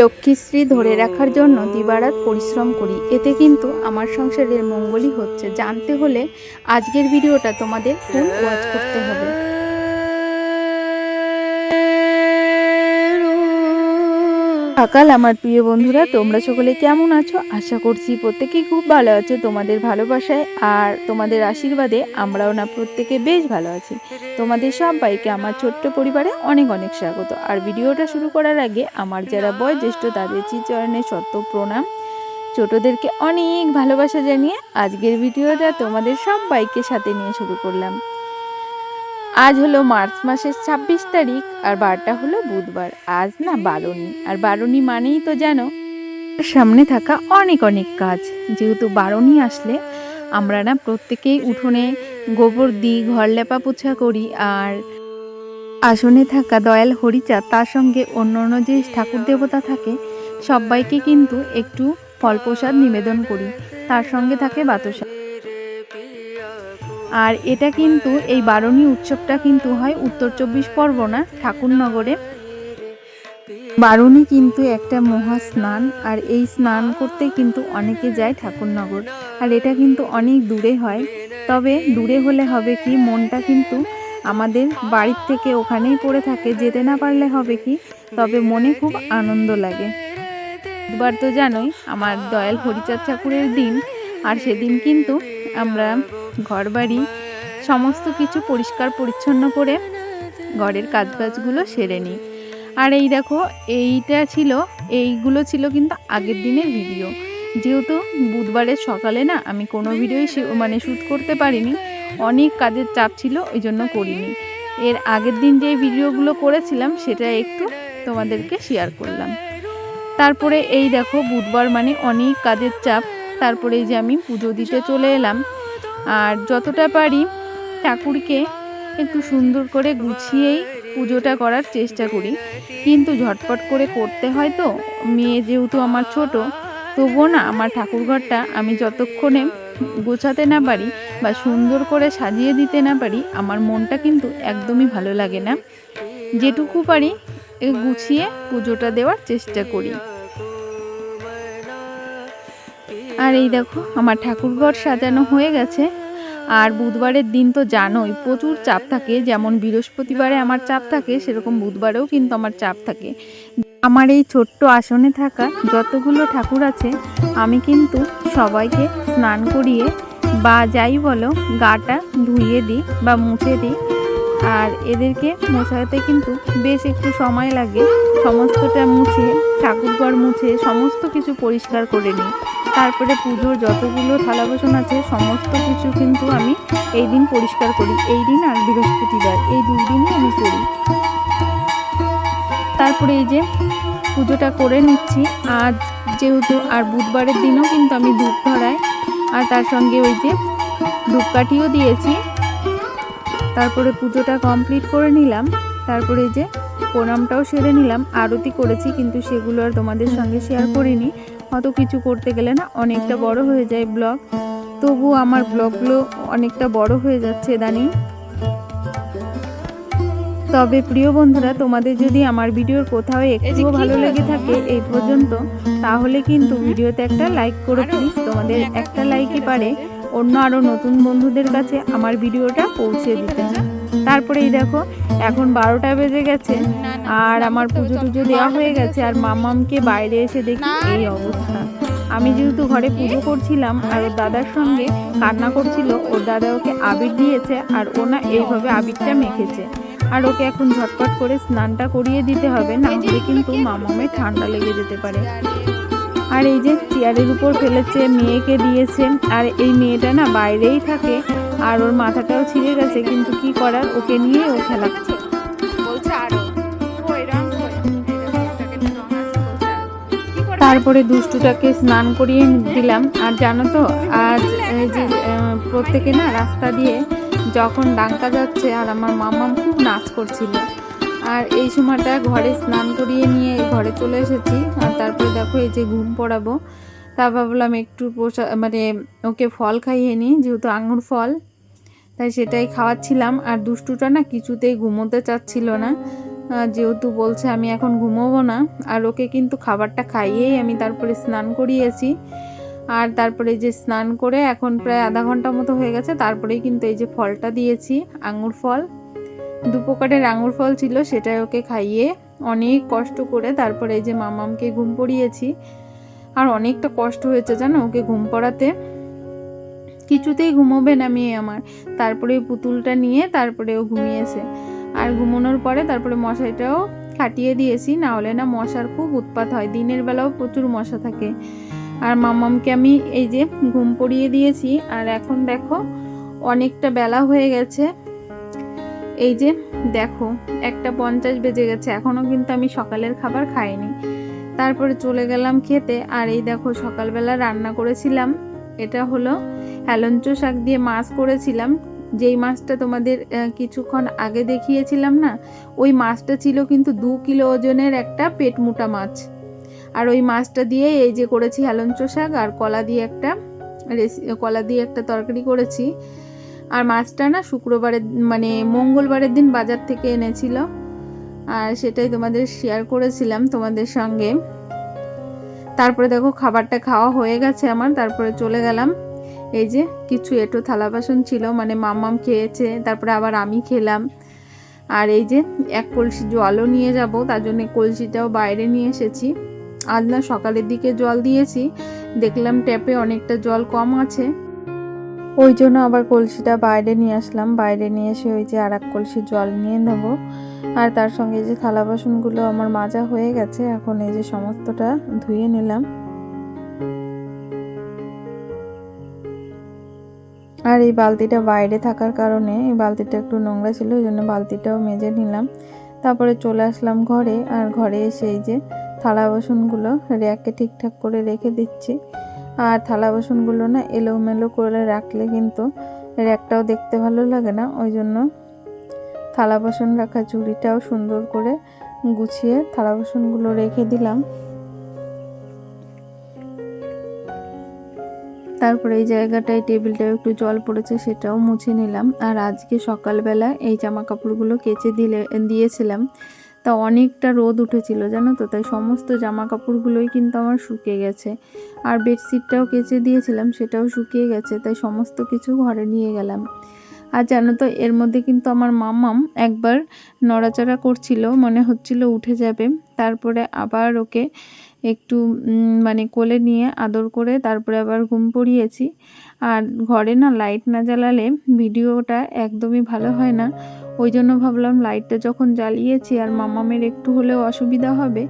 লক্ষ্মীশ্রী ধরে রাখার জন্য দিবারাত পরিশ্রম করি, এতে কিন্তু আমার সংসারের মঙ্গলই হচ্ছে। জানতে হলে আজকের ভিডিওটা তোমাদের ফুল ওয়াচ করতে হবে। সকাল আমার প্রিয় বন্ধুরা, তোমরা সকলে কেমন আছো? আশা করছি প্রত্যেকেই খুব ভালো আছো। তোমাদের ভালোবাসায় আর তোমাদের আশীর্বাদে আমরাও না প্রত্যেকে বেশ ভালো আছি। তোমাদের সবাইকে আমার ছোট্ট পরিবারে অনেক অনেক স্বাগত। আর ভিডিওটা শুরু করার আগে আমার যারা বয়োজ্যেষ্ঠ তাদের চরণে শত প্রণাম, ছোটদেরকে অনেক ভালোবাসা জানিয়ে আজকের ভিডিওটা তোমাদের সবাইকে সাথে নিয়ে শুরু করলাম। আজ হলো মার্চ মাসের 26 তারিখ আর বারটা হলো বুধবার। আজ না বারণী, আর বারণী মানেই তো জানো সামনে থাকা অনেক অনেক কাজ। যেহেতু বারণী আসলে আমরা না প্রত্যেকেই উঠোনে গোবর দিই, ঘর লেপা পোছা করি, আর আসনে থাকা দয়াল হরিচাঁদ তার সঙ্গে অন্য অন্য যে ঠাকুর দেবতা থাকে সবাইকে কিন্তু একটু ফল প্রসাদ নিবেদন করি। তার সঙ্গে থাকে বাতাসা। আর এটা কিন্তু এই বারণী উৎসবটা কিন্তু হয় উত্তর 24 পরগনা ঠাকুরনগরে। বারণী কিন্তু একটা মহা স্নান, আর এই স্নান করতে কিন্তু অনেকে যায় ঠাকুরনগর। আর এটা কিন্তু অনেক দূরে হয়, তবে দূরে হলে হবে কি, মনটা কিন্তু আমাদের বাড়ির থেকে ওখানেই পড়ে থাকে। যেতে না পারলে হবে কি, তবে মনে খুব আনন্দ লাগে। বুধবার তো জানোই আমার দয়াল হরিচাঁদ ঠাকুরের দিন, আর সেদিন কিন্তু আমরা ঘরবাড়ি সমস্ত কিছু পরিষ্কার পরিচ্ছন্ন করে ঘরের কাজবাজগুলো সেরে নিই। আর এই দেখো এইগুলো ছিল কিন্তু আগের দিনের ভিডিও। যেহেতু বুধবারের সকালে না আমি কোনো ভিডিওই শ্যুট করতে পারিনি, অনেক কাজের চাপ ছিল, ওই জন্য করিনি। এর আগের দিন যে ভিডিওগুলো করেছিলাম সেটা একটু তোমাদেরকে শেয়ার করলাম। তারপরে এই দেখো বুধবার মানে অনেক কাজের চাপ। তারপরে এই যে আমি পুজো দিতে চলে এলাম, আর যতটা পারি ঠাকুরকে একটু সুন্দর করে গুছিয়েই পুজোটা করার চেষ্টা করি। কিন্তু ঝটপট করে করতে হয় তো, মেয়ে যেহেতু আমার ছোট, তবুও না আমার ঠাকুরঘরটা আমি যতক্ষণে গোছাতে না পারি বা সুন্দর করে সাজিয়ে দিতে না পারি আমার মনটা কিন্তু একদমই ভালো লাগে না। যেটুকু পারি গুছিয়ে পুজোটা দেওয়ার চেষ্টা করি। আর এই দেখো আমার ঠাকুরঘর সাজানো হয়ে গেছে। আর বুধবারের দিন তো জানোই প্রচুর চাপ থাকে, যেমন বৃহস্পতিবারে আমার চাপ থাকে সেরকম বুধবারেও কিন্তু আমার চাপ থাকে। আমার এই ছোট্ট আসনে থাকা যতগুলো ঠাকুর আছে আমি কিন্তু সবাইকে স্নান করিয়ে বা যাই বলো গাটা ধুইয়ে দিই বা মুছে দিই। আর এদেরকে মোছাতে কিন্তু বেশ একটু সময় লাগে। সমস্তটা মুছে, ঠাকুরঘর মুছে সমস্ত কিছু পরিষ্কার করে নিই। তারপরে পুজোর যতগুলো থালা বাসন আছে সমস্ত কিছু কিন্তু আমি এই দিন পরিষ্কার করি। এই দিন আর বৃহস্পতিবার, এই দুই দিনই আমি করি। তারপরে এই যে পুজোটা করে নিচ্ছি আজ যেহেতু, আর বুধবারের দিনও কিন্তু আমি ধূপ ধরাই, আর তার সঙ্গে ওই যে ধূপকাঠিও দিয়েছি। তারপরে পুজোটা কমপ্লিট করে নিলাম। তারপরে যে প্রণামটাও সেরে নিলাম। আরতি করেছি কিন্তু সেগুলো আর তোমাদের সঙ্গে শেয়ার করিনি, অত কিছু করতে গেলে না অনেকটা বড় হয়ে যায় ব্লগ। তবু আমার ব্লগগুলো অনেকটা বড় হয়ে যাচ্ছে ইদানিং। তবে প্রিয় বন্ধুরা, তোমাদের যদি আমার ভিডিওর কোথাও একটুও ভালো লেগে থাকে এই পর্যন্ত, তাহলে কিন্তু ভিডিওতে একটা লাইক করো প্লিজ। তোমাদের একটা লাইকই পারে অন্য আরও নতুন বন্ধুদের কাছে আমার ভিডিওটা পৌঁছে দিতে। তারপরে এই দেখো এখন 12টা বেজে গেছে, আর আমার পুজো টুজো দেওয়া হয়ে গেছে। আর মামামকে বাইরে এসে দেখি এই অবস্থা। আমি যেহেতু ঘরে পুজো করছিলাম আর ওর দাদার সঙ্গে কান্না করছিল, ওর দাদা ওকে আবির দিয়েছে আর ও না এইভাবে আবিরটা মেখেছে। আর ওকে এখন ঝটপট করে স্নানটা করিয়ে দিতে হবে, না হলে কিন্তু মামামের ঠান্ডা লেগে যেতে পারে। আর এই যে চেয়ারের উপর ফেলেছে, মেয়েকে দিয়েছে। আর এই মেয়েটা না বাইরেই থাকে, আর ওর মাথাটাও ছিঁড়ে গেছে, কিন্তু কি করার, ওকে নিয়ে ও খেলাচ্ছে। তারপরে দুষ্টুটাকে স্নান করিয়ে দিলাম। আর জানো তো আজ এই যে প্রত্যেকে না রাস্তা দিয়ে যখন ডাঙ্কা যাচ্ছে, আর আমার মামাম খুব নাচ করছিল। আর এই সময়টা ঘরে স্নান করিয়ে নিয়ে ঘরে চলে এসেছি। আর তারপরে দেখো এই যে ঘুম পড়াবো, তা ভাবলাম একটু ওকে ফল খাইয়ে নিই, যেহেতু আঙুর ফল। তাই সেটাই খাওয়াচ্ছিলাম। আর দুষ্টুটা না কিছুতেই ঘুমোতে চাচ্ছিল না, যেহেতু বলছে আমি এখন ঘুমোবো না। আর ওকে কিন্তু খাবারটা খাইয়েই আমি তারপরে স্নান করিয়েছি। আর তারপরে যে স্নান করে এখন প্রায় আধা ঘন্টা মতো হয়ে গেছে, তারপরেই কিন্তু এই যে ফলটা দিয়েছি, আঙুর ফল। 2 প্রকারের আঙুর ফল ছিল, সেটাই ওকে খাইয়ে অনেক কষ্ট করে তারপরে এই যে মামামকে ঘুম পড়িয়েছি। আর অনেকটা কষ্ট হয়েছে জানো ওকে ঘুম পড়াতে, কিছুতেই ঘুমোবে না মেয়ে আমার। তারপরে পুতুলটা নিয়ে তারপরে ও ঘুমিয়েছে। আর ঘুমানোর পরে তারপরে মশারিটাও খাটিয়ে দিয়েছি, না হলে না মশার খুব উৎপাত হয়, দিনের বেলাও প্রচুর মশা থাকে। আর মামামকে আমি এই যে ঘুম পড়িয়ে দিয়েছি। আর এখন দেখো অনেকটা বেলা হয়ে গেছে, এই যে দেখো 1:50 বেজে গেছে, এখনও কিন্তু আমি সকালের খাবার খাইনি। তারপরে চলে গেলাম খেতে। আর এই দেখো সকালবেলা রান্না করেছিলাম, এটা হলো হেলঞ্চো শাক দিয়ে মাছ করেছিলাম। যেই মাছটা তোমাদের কিছুক্ষণ আগে দেখিয়েছিলাম না, ওই মাছটা ছিল কিন্তু 2 কিলো ওজনের একটা পেটমোটা মাছ। আর ওই মাছটা দিয়ে এই যে করেছি হেলঞ্চো শাক, আর কলা দিয়ে একটা তরকারি করেছি। আর মাছটা না শুক্রবারের মানে মঙ্গলবারের দিন বাজার থেকে এনেছিল, আর সেটাই তোমাদের শেয়ার করেছিলাম তোমাদের সঙ্গে। তারপরে দেখো খাবারটা খাওয়া হয়ে গেছে আমার, তারপরে চলে গেলাম। এই যে কিছু এঁটো থালা বাসন ছিল, মানে মাম্মাম খেয়েছে, তারপরে আবার আমি খেলাম। আর এই যে 1 কলসি জলও নিয়ে যাব, তার জন্য কলসিটাও বাইরে নিয়ে এসেছি। আজ না সকালের দিকে জল দিয়েছি, দেখলাম ট্যাপে অনেকটা জল কম আছে, ওই জন্য আবার কলসিটা বাইরে নিয়ে আসলাম। বাইরে নিয়ে এসে ওই যে আর 1 কলসি জল নিয়ে নেব। আর তার সঙ্গে এই যে থালা বাসনগুলো আমার মাজা হয়ে গেছে, এখন এই যে সমস্তটা ধুয়ে নিলাম। আর এই বালতিটা বাইরে থাকার কারণে এই বালতিটা একটু নোংরা ছিল, ওই জন্য বালতিটাও মেজে নিলাম। তারপরে চলে আসলাম ঘরে। আর ঘরে এসে এই যে থালা বাসনগুলো র্যাকে ঠিকঠাক করে রেখে দিচ্ছি। আর থালা বাসনগুলো না এলোমেলো করে রাখলে কিন্তু র্যাকটাও দেখতে ভালো লাগে না, ওই জন্য থালা বাসন রাখা ঝুড়িটাও সুন্দর করে গুছিয়ে থালা বাসনগুলো রেখে দিলাম। তারপরে এই জায়গাটায় টেবিলটায় একটু জল পড়েছে, সেটাও মুছে নিলাম। আর আজকে সকালবেলা এই জামা কাপড়গুলো কেচে দিয়েছিলাম, তা অনেকটা রোদ উঠেছিল জানো তো, তাই সমস্ত জামা কাপড়গুলোই কিন্তু আমার শুকিয়ে গেছে। আর বেডশিটটাও কেচে দিয়েছিলাম, সেটাও শুকিয়ে গেছে, তাই সমস্ত কিছু ঘরে নিয়ে গেলাম। আর জানো তো এর মধ্যে কিন্তু আমার মাম্মাম একবার নড়াচড়া করছিল, মনে হচ্ছিল উঠে যাবে। তারপরে আবার ওকে একটু মানে কোলে নিয়ে আদর করে তারপরে আবার ঘুম পড়িয়েছি। আর ঘরে না লাইট না জ্বালালে ভিডিওটা একদমই ভালো হয় না, ওই জন্য ভাবলাম লাইটটা যখন জ্বালিয়েছি আর মাম্মামের একটু হলেও অসুবিধা হবে,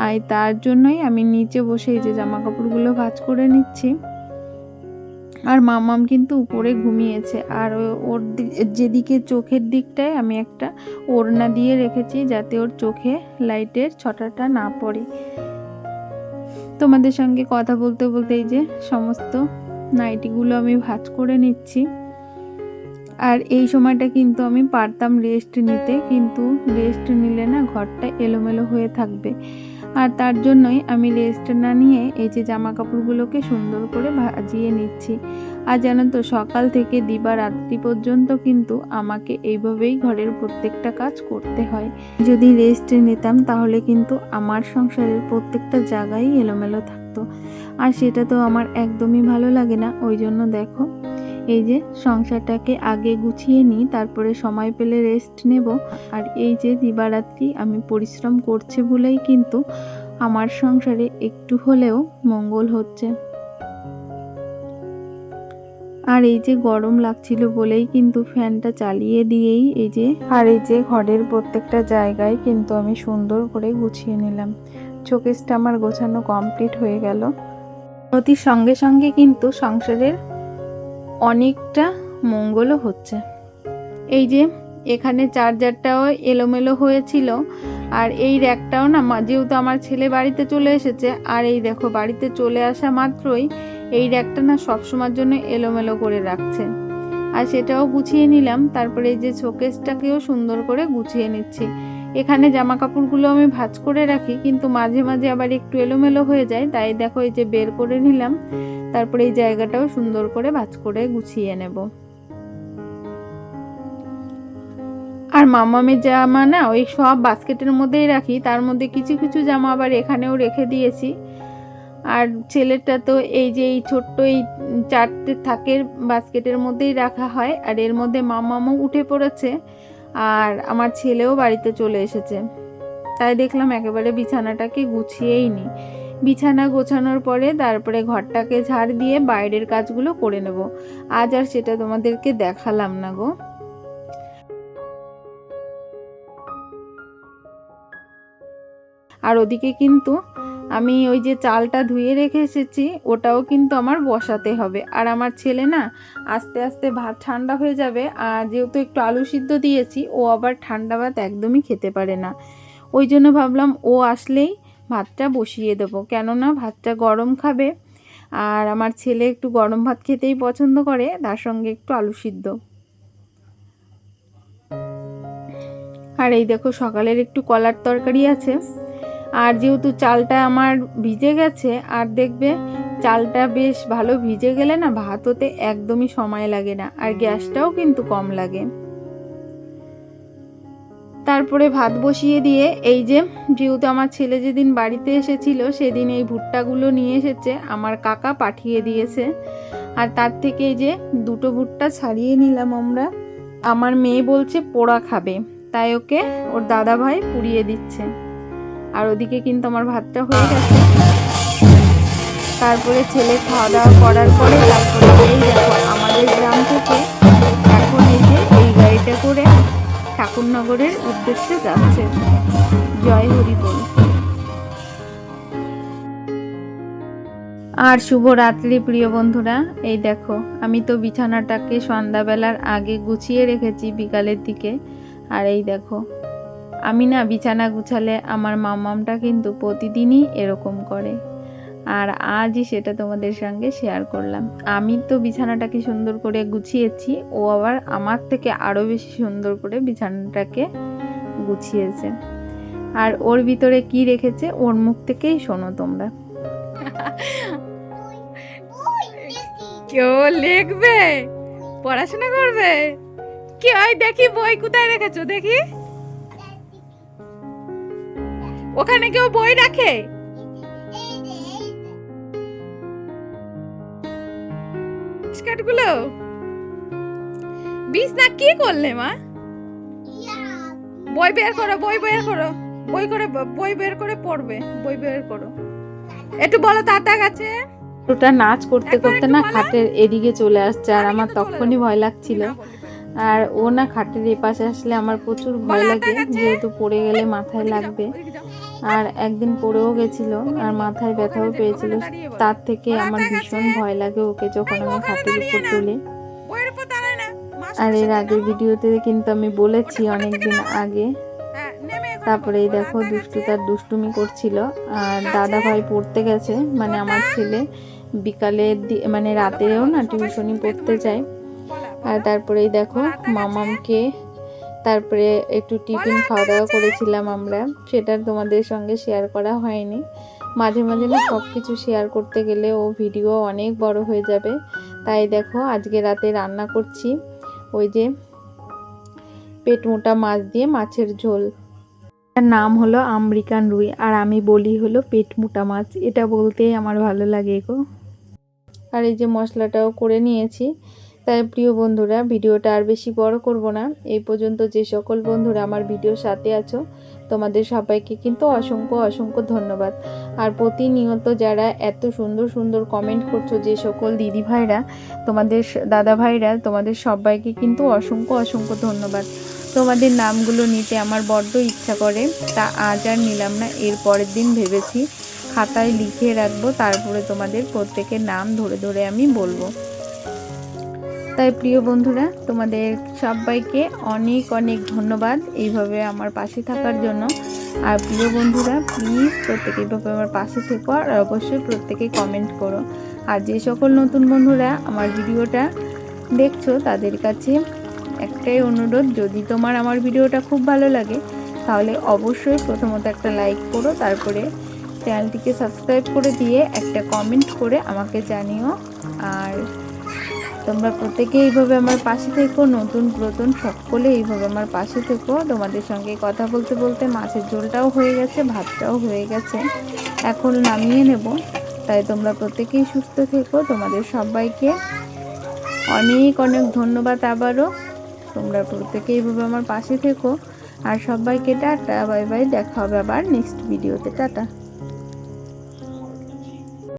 আর তার জন্যই আমি নিচে বসে এই যে জামা কাপড়গুলো ভাঁজ করে নিচ্ছি। আর মাম্মাম কিন্তু উপরে ঘুমিয়েছে। আর ওর যেদিকে চোখের দিকটায় আমি একটা ওড়না দিয়ে রেখেছি, যাতে ওর চোখে লাইটের ছটাটা না পড়ে। তোমাদের সঙ্গে কথা বলতে বলতে এই যে সমস্ত নাইটিগুলো আমি ভাঁজ করে নিচ্ছি। আর এই সময়টা কিন্তু আমি পারতাম রেস্ট নিতে, কিন্তু রেস্ট নিলে না ঘরটা এলোমেলো হয়ে থাকবে। আর তার জন্যই আমি রেস্ট না নিয়ে এই যে জামা কাপড়গুলোকে সুন্দর করে ভাজিয়ে নিচ্ছি। আর জানো তো সকাল থেকে দিবারাত্রি পর্যন্ত কিন্তু আমাকে এইভাবেই ঘরের প্রত্যেকটা কাজ করতে হয়। যদি রেস্ট নিতাম তাহলে কিন্তু আমার সংসারের প্রত্যেকটা জায়গায় এলোমেলো থাকতো, আর সেটা তো আমার একদমই ভালো লাগে না। ওই জন্য দেখো এই যে সংসারটাকে আগে গুছিয়ে নিই, তারপরে সময় পেলে রেস্ট নেব। আর এই যে দিবারাত্রি আমি পরিশ্রম করছে বলেই কিন্তু আমার সংসারে একটু হলেও মঙ্গল হচ্ছে। আর এই যে গরম লাগছিল বলেই কিন্তু ফ্যানটা চালিয়ে দিয়েই এই যে ঘরের প্রত্যেকটা জায়গায় কিন্তু আমি সুন্দর করে গুছিয়ে নিলাম। শোকেসটা আমার গোছানো কমপ্লিট হয়ে গেল। প্রতি সঙ্গে সঙ্গে কিন্তু সংসারের অনেকটা মঙ্গলও হচ্ছে। এই যে এখানে চার্জারটাও এলোমেলো হয়েছিল, আর এই র্যাকটাও না যেহেতু আমার ছেলে বাড়িতে চলে এসেছে, আর এই দেখো বাড়িতে চলে আসা মাত্রই এই র্যাকটা না সবসময়ের জন্য এলোমেলো করে রাখছে, আর সেটাও গুছিয়ে নিলাম। তারপরে এই যে শোকেসটাকেও সুন্দর করে গুছিয়ে নিচ্ছি। এখানে জামা কাপড়গুলো আমি ভাঁজ করে রাখি, কিন্তু মাঝে মাঝে আবার একটু এলোমেলো হয়ে যায়, তাই দেখো এই যে বের করে নিলাম। তারপরে এই জায়গাটাও সুন্দর করে ভাঁজ করে গুছিয়ে নেব। আর মামামের জামা না ওই সব বাস্কেটের মধ্যেই রাখি, তার মধ্যে কিছু কিছু জামা আবার এখানেও রেখে দিয়েছি। আর ছেলেটা তো এই যে এই ছোট্ট এই 4টে থাকের বাস্কেটের মধ্যেই রাখা হয়। আর এর মধ্যে মামামও উঠে পড়েছে, আর আমার ছেলেও বাড়িতে চলে এসেছে। তাই দেখলাম একেবারে বিছানাটাকে গুছিয়েই নিই। বিছানা গোছানোর পরে তারপরে ঘরটাকে ঝাড় দিয়ে বাইরের কাজগুলো করে নেব। আজ আর সেটা তোমাদেরকে দেখালাম না গো। আর ওদিকে কিন্তু আমি ওই যে চালটা ধুয়ে রেখে এসেছি, ওটাও কিন্তু আমার বসাতে হবে। আর আমার ছেলে না আস্তে আস্তে ভাত ঠান্ডা হয়ে যাবে, আর যেহেতু একটু আলু সিদ্ধ দিয়েছি, ও আবার ঠান্ডা ভাত একদমই খেতে পারে না। ওই জন্য ভাবলাম ও আসলেই ভাতটা বসিয়ে দেবো, কেননা ভাতটা গরম খাবে। আর আমার ছেলে একটু গরম ভাত খেতেই পছন্দ করে, তার সঙ্গে একটু আলু সিদ্ধ। আর এই দেখো সকালের একটু কলার তরকারি আছে। আর যেহেতু চালটা আমার ভিজে গেছে, আর দেখবে চালটা বেশ ভালো ভিজে গেলে না ভাত হতে একদমই সময় লাগে না, আর গ্যাসটাও কিন্তু কম লাগে। তারপরে ভাত বসিয়ে দিয়ে এই যে যেহেতু আমার ছেলে যেদিন বাড়িতে এসেছিল সেদিন এই ভুট্টাগুলো নিয়ে এসেছে, আমার কাকা পাঠিয়ে দিয়েছে। আর তার থেকে এই যে 2টো ভুট্টা ছাড়িয়ে নিলাম আমরা। আমার মেয়ে বলছে পোড়া খাবে, তাই ওকে ওর দাদা ভাই পুড়িয়ে দিচ্ছে। আর ওদিকে কিন্তু আমার ভাতটা হয়ে গেছে। তারপরে ছেলে খাওয়া দাওয়া করার পরে তারপরে এই দেখো আমাদের গ্রাম থেকে এখন এই যে এই গাড়িটা করে ঠাকুরনগরের উদ্দেশ্যে যাচ্ছে। জয় হরি বল। আর শুভ রাত্রি প্রিয় বন্ধুরা। এই দেখো আমি তো বিছানাটাকে সন্ধ্যাবেলার আগে গুছিয়ে রেখেছি বিকালের দিকে। আর এই দেখো আমি না বিছানা গুছালে আমার মামামটা কিন্তু প্রতিদিনই এরকম করে, আর আজই সেটা তোমাদের সঙ্গে শেয়ার করলাম। আমি তো বিছানাটাকে সুন্দর করে গুছিয়েছি, ও আবার আমার থেকে আরও বেশি সুন্দর করে বিছানাটাকে গুছিয়েছে। আর ওর ভিতরে কি রেখেছে ওর মুখ থেকেই শোনো তোমরা। কেউ লিখবে, পড়াশোনা করবে, কি হয় দেখি বই কোথায় রেখেছো দেখি। ওখানে কেউ বই রাখে? গুলো বিছনা কি করলে মা? বই বের করো, বই বের করো, বই বের করে পড়বে, বই বের করো। একটু বলো তাতা গেছে। ওটা নাচ করতে করতে না খাটের এদিকে চলে আসছে, আর আমার তখনই ভয় লাগছিল। আর ও না খাটের এপাশে আসলে আমার প্রচুর ভয় লাগে, যেহেতু পড়ে গেলে মাথায় লাগবে। আর একদিন পড়েও গেছিল আর মাথায় ব্যথাও পেয়েছিল, তার থেকে আমার ভীষণ ভয় লাগে ওকে যখন আমি খাটের উপর তুলি। আর এর আগের ভিডিওতে কিন্তু আমি বলেছি অনেকদিন আগে। তারপরে এই দেখো দুষ্টু তার দুষ্টুমি করছিল, আর দাদা ভাই পড়তে গেছে, মানে আমার ছেলে বিকালে মানে রাতেও না টিউশনি পড়তে যায়। আর তারপরে এই দেখো মামামকে তারপরে একটু টিফিন খাওয়া দাওয়া করেছিলাম আমরা, সেটা তোমাদের সঙ্গে শেয়ার করা হয়নি। মাঝে মাঝে না সব কিছু শেয়ার করতে গেলে ও ভিডিও অনেক বড় হয়ে যাবে। তাই দেখো আজকে রাতে রান্না করছি ওই যে পেট মোটা মাছ দিয়ে মাছের ঝোল। এর নাম হলো আমেরিকান রুই, আর আমি বলি হলো পেট মোটা মাছ, এটা বলতেই আমার ভালো লাগে গো। আর এই যে মশলাটাও করে নিয়েছি। তাই প্রিয় বন্ধুরা ভিডিওটা আর বেশি বড় করব না। এই পর্যন্ত যে সকল বন্ধুরা আমার ভিডিওর সাথে আছো তোমাদের সবাইকে কিন্তু অসংখ্য অসংখ্য ধন্যবাদ। আর প্রতিনিয়ত যারা এত সুন্দর সুন্দর কমেন্ট করছো, যে সকল দিদি ভাইরা তোমাদের দাদা ভাইরা, তোমাদের সবাইকে কিন্তু অসংখ্য অসংখ্য ধন্যবাদ। তোমাদের নামগুলো নিতে আমার বড্ড ইচ্ছা করে, তা আজ আর নিলাম না। এর পরের দিন ভেবেছি খাতায় লিখে রাখবো, তারপরে তোমাদের প্রত্যেকের নাম ধরে ধরে আমি বলবো। তাই প্রিয় বন্ধুরা তোমাদের সবাইকে অনেক অনেক ধন্যবাদ এইভাবে আমার পাশে থাকার জন্য। আর প্রিয় বন্ধুরা প্লিজ প্রত্যেকে এইভাবে আমার পাশে থেকো, আর অবশ্যই প্রত্যেকে কমেন্ট করো। আর যে সকল নতুন বন্ধুরা আমার ভিডিওটা দেখছো তাদের কাছে একটাই অনুরোধ, যদি তোমার আমার ভিডিওটা খুব ভালো লাগে তাহলে অবশ্যই প্রথমত একটা লাইক করো, তারপরে চ্যানেলটিকে সাবস্ক্রাইব করে দিয়ে একটা কমেন্ট করে আমাকে জানিও। আর তোমরা প্রত্যেকে এইভাবে আমার পাশে থেকো, নতুন পুরাতন সকলে এইভাবে আমার পাশে থেকো। তোমাদের সঙ্গে কথা বলতে বলতে মাছের ঝোলটাও হয়ে গেছে, ভাতটাও হয়ে গেছে, এখন নামিয়ে নেব। তাই তোমরা প্রত্যেকেই সুস্থ থেকো। তোমাদের সবাইকে অনেক অনেক ধন্যবাদ আবারও। তোমরা প্রত্যেকেই এইভাবে আমার পাশে থেকো। আর সবাইকে টাটা, বাই বাই, দেখা হবে আবার নেক্সট ভিডিওতে। টাটা।